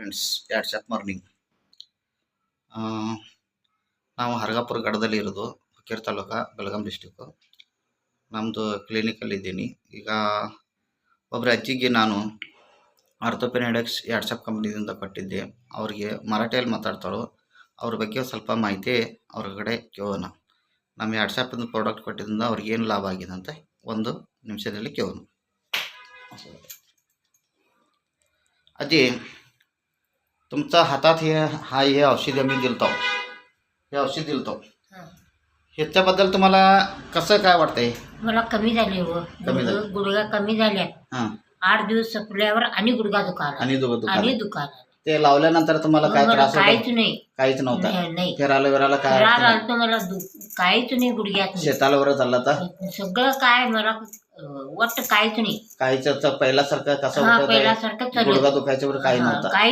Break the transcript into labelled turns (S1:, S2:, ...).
S1: Friends, WhatsApp morning. ನಾವು ಹರಗಾಪುರ ಗಡದಲ್ಲಿ ಇರೋದು, Hukkeri taluk, Belgaum district. ನಮ್ಮದು ಕ್ಲಿನಿಕಲ್ಲಿದ್ದೀನಿ. ಈಗ ಒಬ್ಬರ ಅಜ್ಜಿಗೆ ನಾನು ಆರ್ಥೋಪೆಡಿಕ್ಸ್ ವಾಟ್ಸಪ್ ಕಂಪ್ನಿಯಿಂದ ಕೊಟ್ಟಿದ್ದೆ. ಅವ್ರಿಗೆ ಮರಾಠಿಯಲ್ಲಿ ಮಾತಾಡ್ತಾರೋ, ಅವ್ರ ಬಗ್ಗೆ ಸ್ವಲ್ಪ ಮಾಹಿತಿ ಅವ್ರ ಕಡೆ ಕೇಳೋಣ. ನಮ್ಮ ವಾಟ್ಸಪ್ಪಿಂದ ಪ್ರಾಡಕ್ಟ್ ಕೊಟ್ಟಿದ್ದರಿಂದ ಅವ್ರಿಗೆ ಏನು ಲಾಭ ಆಗಿದೆ ಅಂತ 1 निमिषದಲ್ಲಿ ಕೇಳೋಣ. आजी, तुमचा हातात हे औषध मी दिलतो, हे औषध दिलतो, ह्याच्याबद्दल तुम्हाला कसं काय वाटतंय?
S2: मला कमी झाले हो,
S1: कमी झाले.
S2: गुडघा कमी झाल्या.
S1: हां,
S2: 8 दिवस संपल्यावर आणि गुडघा दुखायला
S1: आणि
S2: आणि दुखायला
S1: ते लावल्यानंतर तुम्हाला काय
S2: मला
S1: त्रास
S2: काहीच
S1: होता?
S2: नाही.
S1: काहीच नव्हता.
S2: नाही
S1: फिरायला विरायला काय
S2: त्रास
S1: अडचण?
S2: आलतो मला, काहीच नाही गुडघ्यात.
S1: शेताला वर चालला तर
S2: सगळं काय मला वाटतं काहीच नाही.
S1: काहीच पहिल्यासारखं कसं
S2: हा
S1: होतं?
S2: पहिल्यासारखं
S1: गुडघा दुखायच्या वर काही नव्हतं.
S2: काही